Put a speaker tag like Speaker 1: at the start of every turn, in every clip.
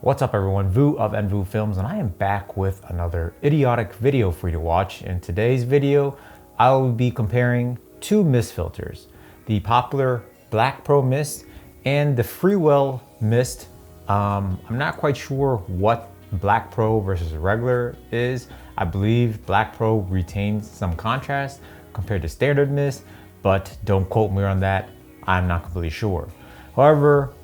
Speaker 1: What's up everyone, Vu of Vu Films, and I am back with another idiotic video for you to watch. In today's video, I will be comparing two mist filters, the popular Black Pro Mist and the Freewell Mist. I'm not quite sure what Black Pro versus regular is. I believe Black Pro retains some contrast compared to standard mist, but don't quote me on that. I'm not completely sure. However,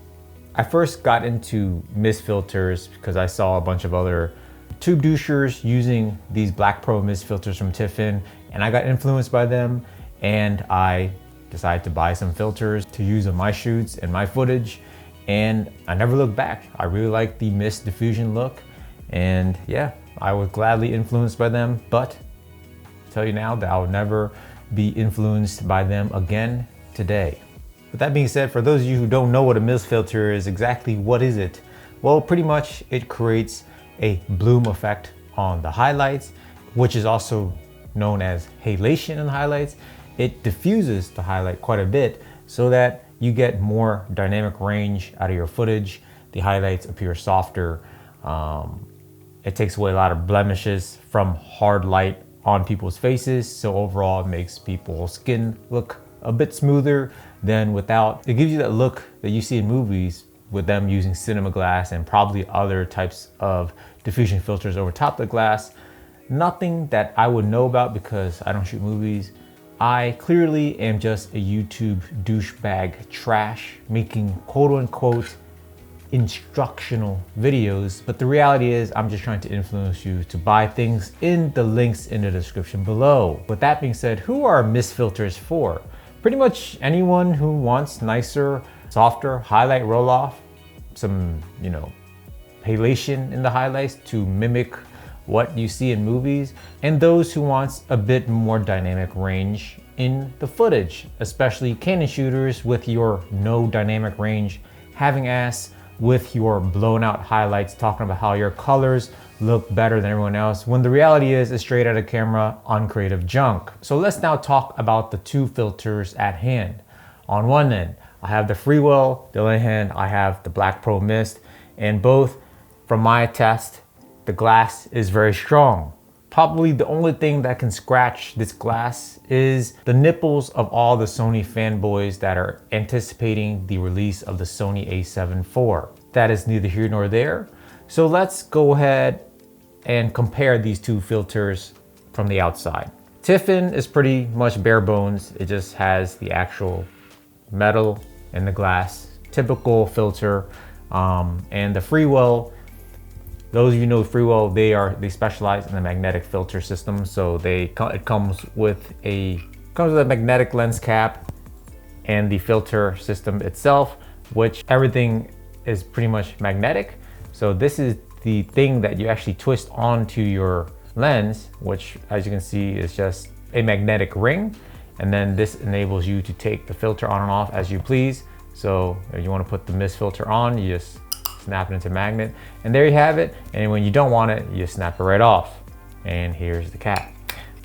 Speaker 1: I first got into mist filters because I saw a bunch of other tube douchers using these Black Pro mist filters from Tiffen, and I got influenced by them, and I decided to buy some filters to use on my shoots and my footage, and I never looked back. I really like the mist diffusion look, and yeah, I was gladly influenced by them, but I'll tell you now that I'll never be influenced by them again today. With that being said, for those of you who don't know what a mist filter is, exactly what is it? Well, pretty much it creates a bloom effect on the highlights, which is also known as halation in the highlights. It diffuses the highlight quite a bit so that you get more dynamic range out of your footage. The highlights appear softer. It takes away a lot of blemishes from hard light on people's faces. So overall, it makes people's skin look a bit smoother than without. It gives you that look that you see in movies with them using cinema glass and probably other types of diffusion filters over top the glass. Nothing that I would know about because I don't shoot movies. I clearly am just a YouTube douchebag trash making quote unquote instructional videos, but the reality is I'm just trying to influence you to buy things in the links in the description below. With that being said, who are mist filters for? Pretty much anyone who wants nicer, softer highlight roll off, some, halation in the highlights to mimic what you see in movies, and those who wants a bit more dynamic range in the footage, especially Canon shooters with your no dynamic range, having ass with your blown out highlights, talking about how your colors look better than everyone else, when the reality is it's straight out of camera uncreative junk. So let's now talk about the two filters at hand. On one end, I have the Freewell, the other hand, I have the Black Pro Mist, and both, from my test, the glass is very strong. Probably the only thing that can scratch this glass is the nipples of all the Sony fanboys that are anticipating the release of the Sony a7 IV. That is neither here nor there. So let's go ahead and compare these two filters from the outside. Tiffen is pretty much bare bones. It just has the actual metal and the glass, typical filter. And the Freewell, those of you know Freewell, they specialize in the magnetic filter system. So it comes with a magnetic lens cap and the filter system itself, which everything is pretty much magnetic. So this is the thing that you actually twist onto your lens, which as you can see is just a magnetic ring. And then this enables you to take the filter on and off as you please. So if you want to put the mist filter on, you just snap it into magnet, and there you have it. And when you don't want it, you snap it right off. And here's the cap.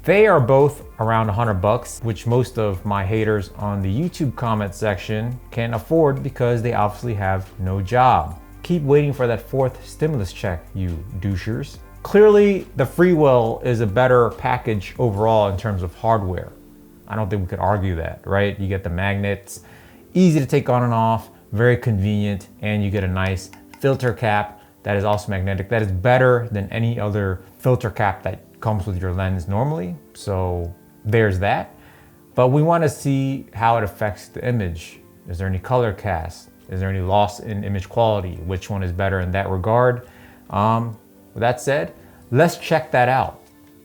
Speaker 1: They are both around $100, which most of my haters on the YouTube comment section can afford because they obviously have no job. Keep waiting for that fourth stimulus check, you douchers. Clearly, the Freewell is a better package overall in terms of hardware. I don't think we could argue that, right? You get the magnets, easy to take on and off, very convenient, and you get a nice filter cap that is also magnetic. That is better than any other filter cap that comes with your lens normally. So there's that. But we want to see how it affects the image. Is there any color cast? Is there any loss in image quality? Which one is better in that regard? With that said, let's check that out.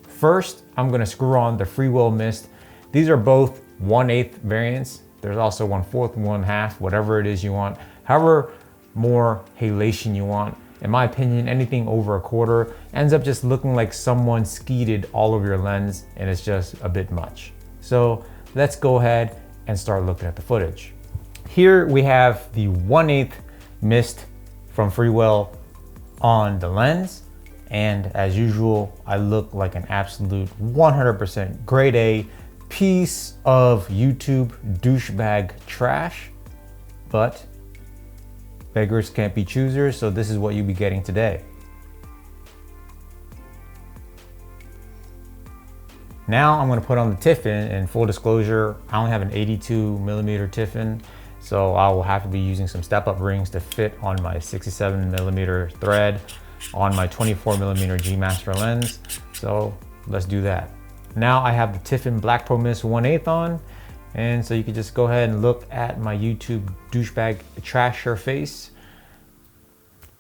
Speaker 1: First, I'm going to screw on the Freewell Mist. These are both 1/8 variants. There's also 1/4, 1/2, whatever it is you want. However more halation you want. In my opinion, anything over 1/4 ends up just looking like someone skeeted all over your lens, and it's just a bit much. So let's go ahead and start looking at the footage. Here we have the 1/8 mist from Freewell on the lens. And as usual, I look like an absolute 100% grade A piece of YouTube douchebag trash. But beggars can't be choosers, so this is what you'll be getting today. Now I'm going to put on the Tiffen, and full disclosure, I only have an 82 millimeter Tiffen, so I will have to be using some step-up rings to fit on my 67 millimeter thread on my 24 millimeter G Master lens. So let's do that. Now I have the Tiffen Black Pro Mist 1/8 on, and so you can just go ahead and look at my YouTube douchebag trasher face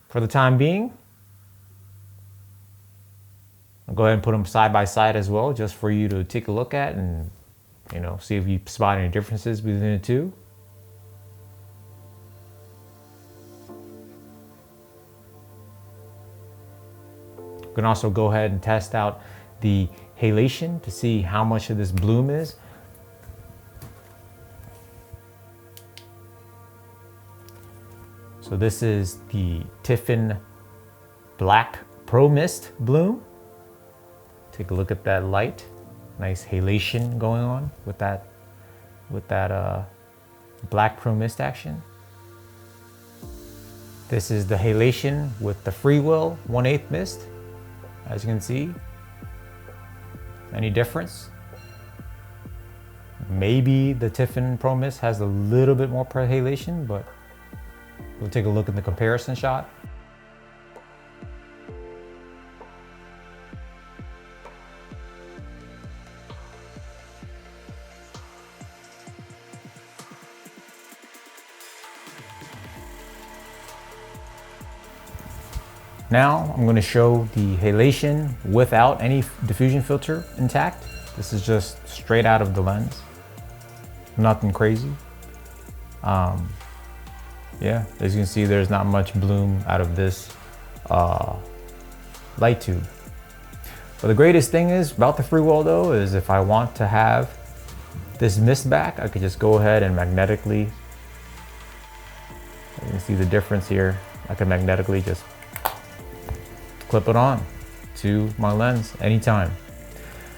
Speaker 1: for the time being. I'll go ahead and put them side by side as well, just for you to take a look at and, you know, see if you spot any differences between the two. You can also go ahead and test out the halation to see how much of this bloom is. So this is the Tiffen Black Pro Mist bloom. Take a look at that light. Nice halation going on with that Black Pro Mist action. This is the halation with the Freewell 1/8 mist. As you can see, any difference? Maybe the Tiffen Pro Mist has a little bit more halation, but we'll take a look at the comparison shot. Now I'm going to show the halation without any diffusion filter intact. This is just straight out of the lens. Nothing crazy. Yeah, as you can see, there's not much bloom out of this light tube. But the greatest thing is about the Freewell though is if I want to have this mist back, I could just go ahead and magnetically, you can see the difference here. I can magnetically just clip it on to my lens anytime,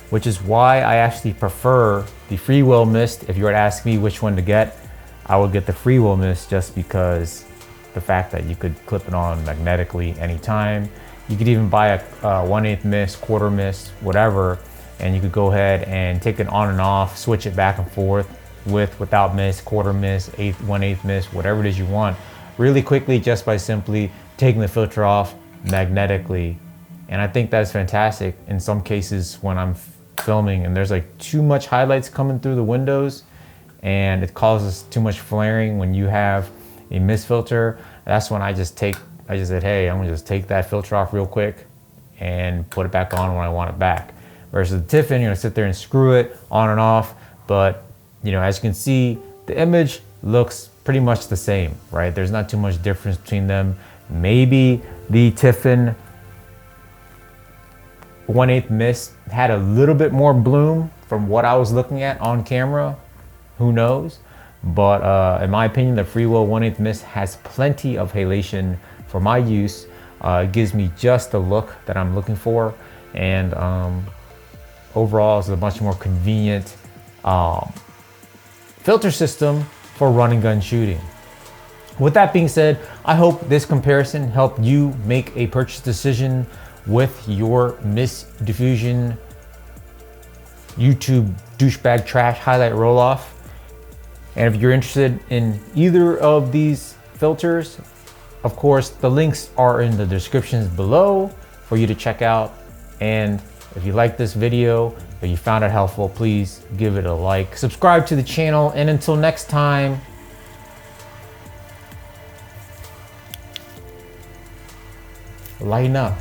Speaker 1: which is why I actually prefer the Freewell Mist. If you were to ask me which one to get, I would get the Freewell Mist just because the fact that you could clip it on magnetically anytime. You could even buy a 1/8 mist, quarter mist, whatever, and you could go ahead and take it on and off, switch it back and forth without mist, quarter mist, 1/8 mist, whatever it is you want, really quickly just by simply taking the filter off magnetically. And I think that's fantastic in some cases when I'm filming and there's like too much highlights coming through the windows and it causes too much flaring when you have a mist filter. That's when I just said, hey, I'm gonna just take that filter off real quick and put it back on when I want it back. Versus the Tiffen, you're gonna sit there and screw it on and off. But you know, as you can see, the image looks pretty much the same, right? There's not too much difference between them. Maybe the Tiffen 1/8 mist had a little bit more bloom from what I was looking at on camera. Who knows? But in my opinion, the Freewell 1/8 mist has plenty of halation for my use. It gives me just the look that I'm looking for, and overall it's a much more convenient filter system for run and gun shooting. With that being said, I hope this comparison helped you make a purchase decision with your mist diffusion YouTube douchebag trash highlight roll off. And if you're interested in either of these filters, of course, the links are in the descriptions below for you to check out. And if you like this video, if you found it helpful, please give it a like, subscribe to the channel, and until next time, lighten up.